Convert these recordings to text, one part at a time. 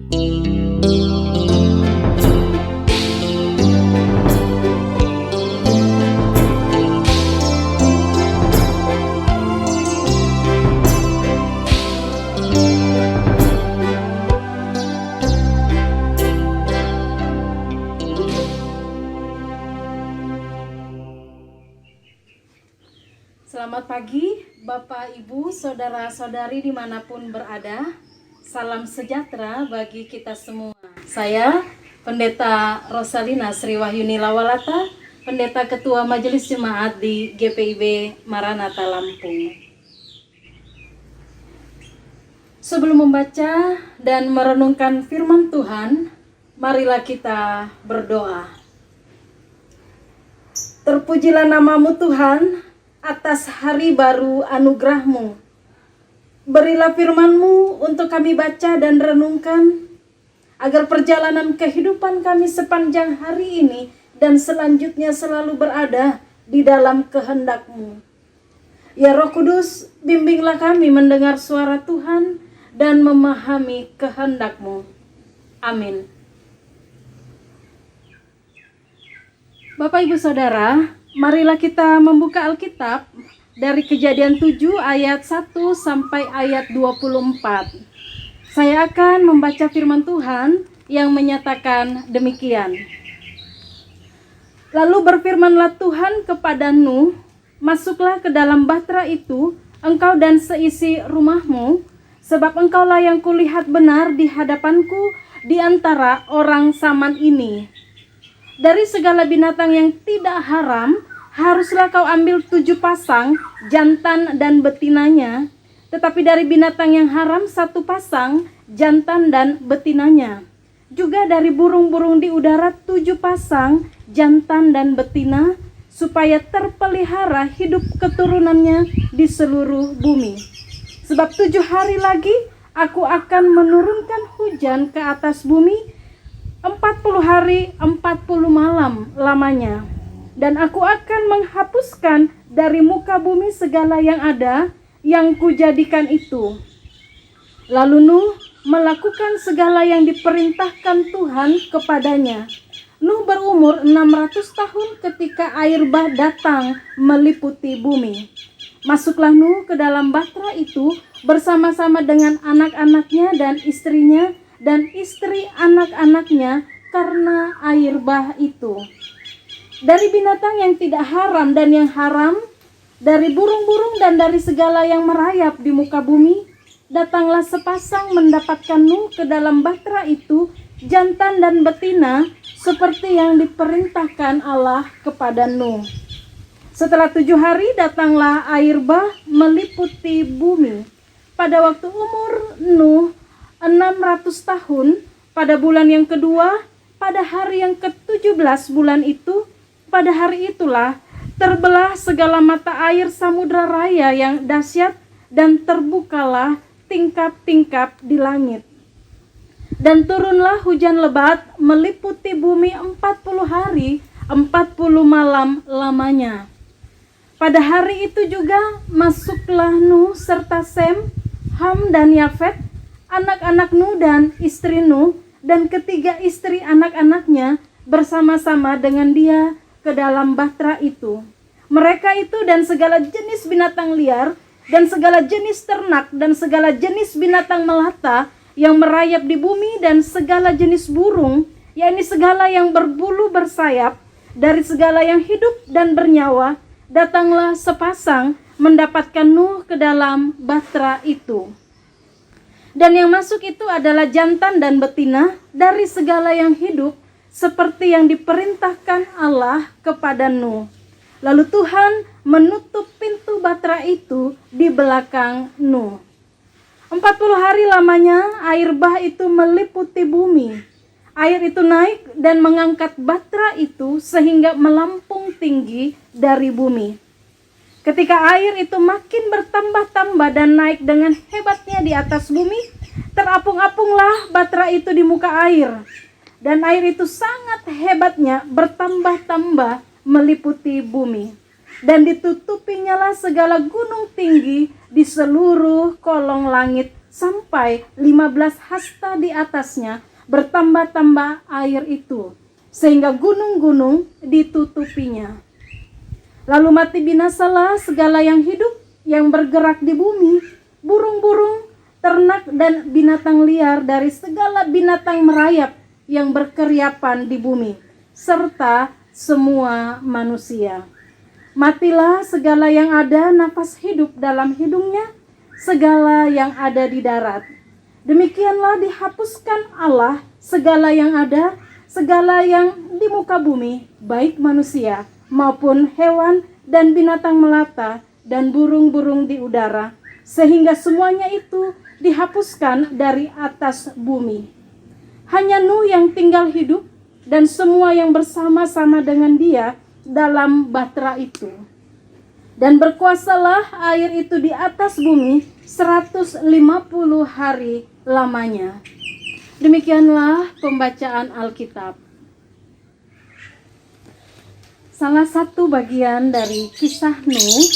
Selamat pagi Bapak, Ibu, Saudara-saudari dimanapun berada. Salam sejahtera bagi kita semua. Saya Pendeta Rosalina Sri Wahyuni Lawalata, Pendeta Ketua Majelis Jemaat di GPIB Maranatha Lampung. Sebelum membaca dan merenungkan firman Tuhan, marilah kita berdoa. Terpujilah nama-Mu Tuhan, atas hari baru anugerah-Mu. Berilah firman-Mu untuk kami baca dan renungkan, agar perjalanan kehidupan kami sepanjang hari ini dan selanjutnya selalu berada di dalam kehendak-Mu. Ya Roh Kudus, bimbinglah kami mendengar suara Tuhan dan memahami kehendak-Mu. Amin. Bapak, Ibu, Saudara, marilah kita membuka Alkitab dari Kejadian 7 ayat 1 sampai ayat 24. Saya akan membaca firman Tuhan yang menyatakan demikian. Lalu berfirmanlah Tuhan kepada Nuh, masuklah ke dalam bahtera itu, engkau dan seisi rumahmu, sebab engkaulah yang kulihat benar di hadapanku di antara orang zaman ini. Dari segala binatang yang tidak haram, haruslah kau ambil 7 pasang, jantan dan betinanya. Tetapi dari binatang yang haram 1 pasang, jantan dan betinanya. Juga dari burung-burung di udara 7 pasang, jantan dan betina, supaya terpelihara hidup keturunannya di seluruh bumi. Sebab 7 hari lagi aku akan menurunkan hujan ke atas bumi, 40 hari 40 malam lamanya. Dan aku akan menghapuskan dari muka bumi segala yang ada yang kujadikan itu. Lalu Nuh melakukan segala yang diperintahkan Tuhan kepadanya. Nuh berumur 600 tahun ketika air bah datang meliputi bumi. Masuklah Nuh ke dalam bahtera itu bersama-sama dengan anak-anaknya dan istrinya dan istri anak-anaknya karena air bah itu. Dari binatang yang tidak haram dan yang haram, dari burung-burung dan dari segala yang merayap di muka bumi, datanglah sepasang mendapatkan Nuh ke dalam bahtera itu, jantan dan betina, seperti yang diperintahkan Allah kepada Nuh. Setelah 7 hari datanglah air bah meliputi bumi. Pada waktu umur Nuh 600 tahun, pada bulan yang kedua, pada hari yang ke-17 bulan itu, pada hari itulah terbelah segala mata air samudra raya yang dahsyat dan terbukalah tingkap-tingkap di langit. Dan turunlah hujan lebat meliputi bumi 40 hari 40 malam lamanya. Pada hari itu juga masuklah Nuh serta Sem, Ham dan Yafet, anak-anak Nuh dan istri Nuh, dan ketiga istri anak-anaknya bersama-sama dengan dia ke dalam bahtera itu. Mereka itu dan segala jenis binatang liar, dan segala jenis ternak, dan segala jenis binatang melata yang merayap di bumi, dan segala jenis burung, yakni segala yang berbulu bersayap, dari segala yang hidup dan bernyawa, datanglah sepasang mendapatkan Nuh ke dalam bahtera itu. Dan yang masuk itu adalah jantan dan betina dari segala yang hidup, seperti yang diperintahkan Allah kepada Nuh. Lalu Tuhan menutup pintu bahtera itu di belakang Nuh. 40 hari lamanya air bah itu meliputi bumi. Air itu naik dan mengangkat bahtera itu sehingga melampung tinggi dari bumi. Ketika air itu makin bertambah-tambah dan naik dengan hebatnya di atas bumi, terapung-apunglah bahtera itu di muka air. Dan air itu sangat hebatnya bertambah-tambah meliputi bumi. Dan ditutupinya lah segala gunung tinggi di seluruh kolong langit sampai 15 hasta di atasnya bertambah-tambah air itu, sehingga gunung-gunung ditutupinya. Lalu mati binasalah segala yang hidup yang bergerak di bumi, burung-burung, ternak dan binatang liar dari segala binatang merayap yang berkeriapan di bumi, serta semua manusia. Matilah segala yang ada nafas hidup dalam hidungnya, segala yang ada di darat. Demikianlah dihapuskan Allah segala yang ada, segala yang di muka bumi, baik manusia maupun hewan dan binatang melata dan burung-burung di udara, sehingga semuanya itu dihapuskan dari atas bumi. Hanya Nuh yang tinggal hidup dan semua yang bersama-sama dengan dia dalam bahtera itu. Dan berkuasalah air itu di atas bumi 150 hari lamanya. Demikianlah pembacaan Alkitab. Salah satu bagian dari kisah Nuh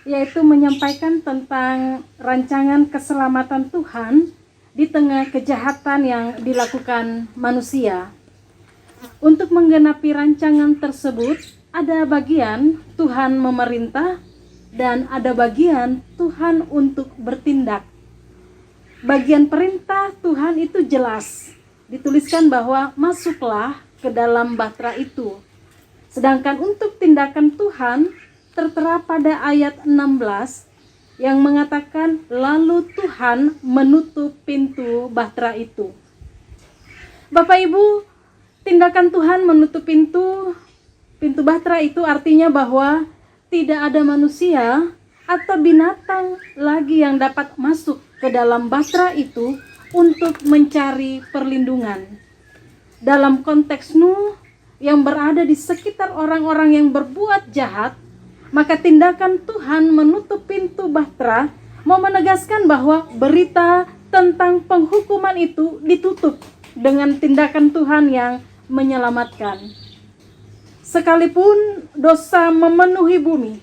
yaitu menyampaikan tentang rancangan keselamatan Tuhan di tengah kejahatan yang dilakukan manusia. Untuk menggenapi rancangan tersebut, ada bagian Tuhan memerintah dan ada bagian Tuhan untuk bertindak. Bagian perintah Tuhan itu jelas, dituliskan bahwa masuklah ke dalam bahtera itu. Sedangkan untuk tindakan Tuhan tertera pada ayat 16 yang mengatakan lalu Tuhan menutup pintu bahtera itu. Bapak Ibu, tindakan Tuhan menutup pintu bahtera itu artinya bahwa tidak ada manusia atau binatang lagi yang dapat masuk ke dalam bahtera itu untuk mencari perlindungan. Dalam konteks Nuh yang berada di sekitar orang-orang yang berbuat jahat, maka tindakan Tuhan menutup pintu bahtera mau menegaskan bahwa berita tentang penghukuman itu ditutup dengan tindakan Tuhan yang menyelamatkan. Sekalipun dosa memenuhi bumi,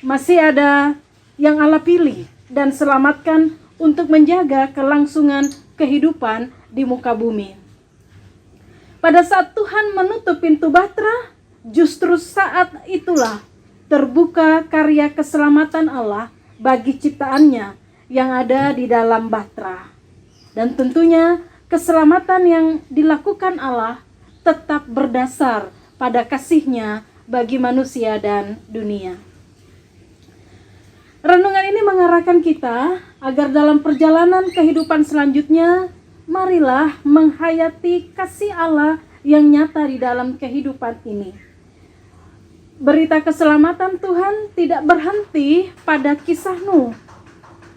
masih ada yang Allah pilih dan selamatkan untuk menjaga kelangsungan kehidupan di muka bumi. Pada saat Tuhan menutup pintu bahtera, justru saat itulah terbuka karya keselamatan Allah bagi ciptaannya yang ada di dalam bahtera. Dan tentunya keselamatan yang dilakukan Allah tetap berdasar pada kasih-Nya bagi manusia dan dunia. Renungan ini mengarahkan kita agar dalam perjalanan kehidupan selanjutnya, marilah menghayati kasih Allah yang nyata di dalam kehidupan ini. Berita keselamatan Tuhan tidak berhenti pada kisah Nuh.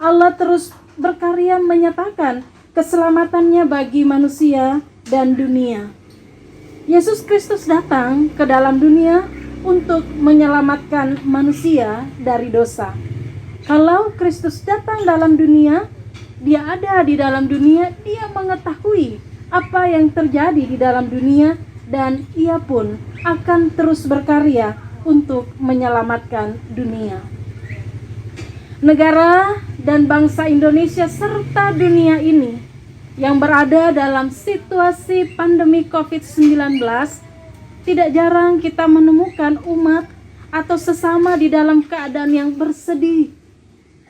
Allah terus berkarya menyatakan keselamatannya bagi manusia dan dunia. Yesus Kristus datang ke dalam dunia untuk menyelamatkan manusia dari dosa. Kalau Kristus datang dalam dunia, Dia ada di dalam dunia, Dia mengetahui apa yang terjadi di dalam dunia, dan Ia pun akan terus berkarya untuk menyelamatkan dunia. Negara dan bangsa Indonesia serta dunia ini yang berada dalam situasi pandemi COVID-19, tidak jarang kita menemukan umat atau sesama di dalam keadaan yang bersedih,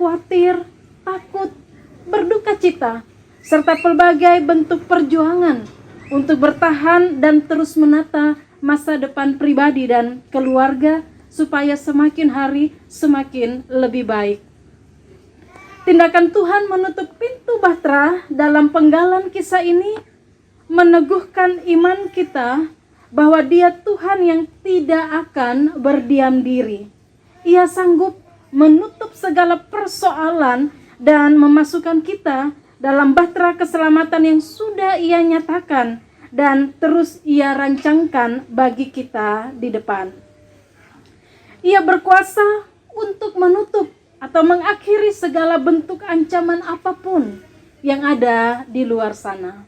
khawatir, takut, berduka cita, serta pelbagai bentuk perjuangan untuk bertahan dan terus menata masa depan pribadi dan keluarga supaya semakin hari semakin lebih baik. Tindakan Tuhan menutup pintu bahtera dalam penggalan kisah ini meneguhkan iman kita bahwa Dia Tuhan yang tidak akan berdiam diri. Ia sanggup menutup segala persoalan dan memasukkan kita dalam bahtera keselamatan yang sudah Ia nyatakan dan terus Ia rancangkan bagi kita di depan. Ia berkuasa untuk menutup atau mengakhiri segala bentuk ancaman apapun yang ada di luar sana.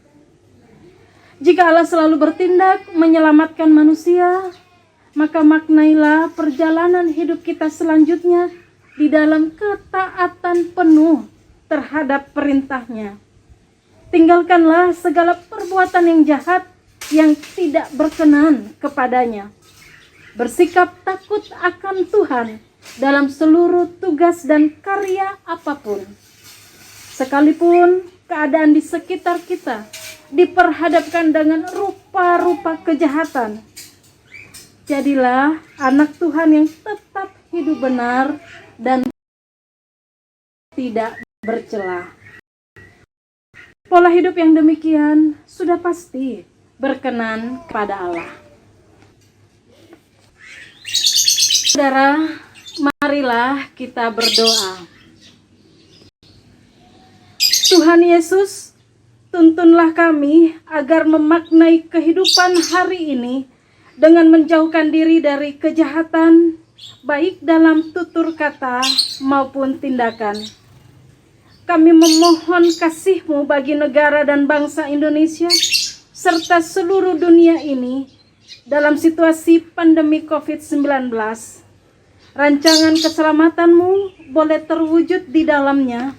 Jika Allah selalu bertindak menyelamatkan manusia, maka maknailah perjalanan hidup kita selanjutnya di dalam ketaatan penuh terhadap perintahnya. Tinggalkanlah segala perbuatan yang jahat yang tidak berkenan kepadanya. Bersikap takut akan Tuhan dalam seluruh tugas dan karya apapun. Sekalipun keadaan di sekitar kita diperhadapkan dengan rupa-rupa kejahatan, jadilah anak Tuhan yang tetap hidup benar dan tidak bercela. Pola hidup yang demikian sudah pasti berkenan kepada Allah. Saudara, marilah kita berdoa. Tuhan Yesus, tuntunlah kami agar memaknai kehidupan hari ini dengan menjauhkan diri dari kejahatan, baik dalam tutur kata maupun tindakan. Kami memohon kasih-Mu bagi negara dan bangsa Indonesia, serta seluruh dunia ini dalam situasi pandemi COVID-19. Rancangan keselamatan-Mu boleh terwujud di dalamnya.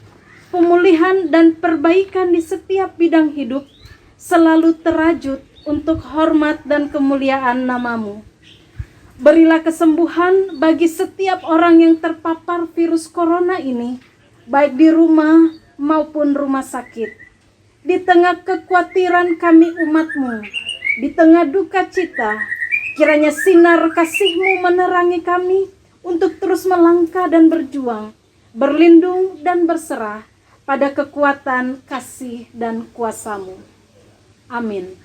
Pemulihan dan perbaikan di setiap bidang hidup selalu terajut untuk hormat dan kemuliaan nama-Mu. Berilah kesembuhan bagi setiap orang yang terpapar virus corona ini, baik di rumah maupun rumah sakit. Di tengah kekhawatiran kami umat-Mu, di tengah duka cita, kiranya sinar kasih-Mu menerangi kami untuk terus melangkah dan berjuang, berlindung dan berserah pada kekuatan kasih dan kuasa-Mu. Amin.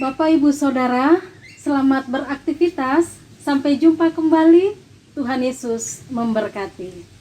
Bapak, Ibu, Saudara, selamat beraktivitas. Sampai jumpa kembali. Tuhan Yesus memberkati.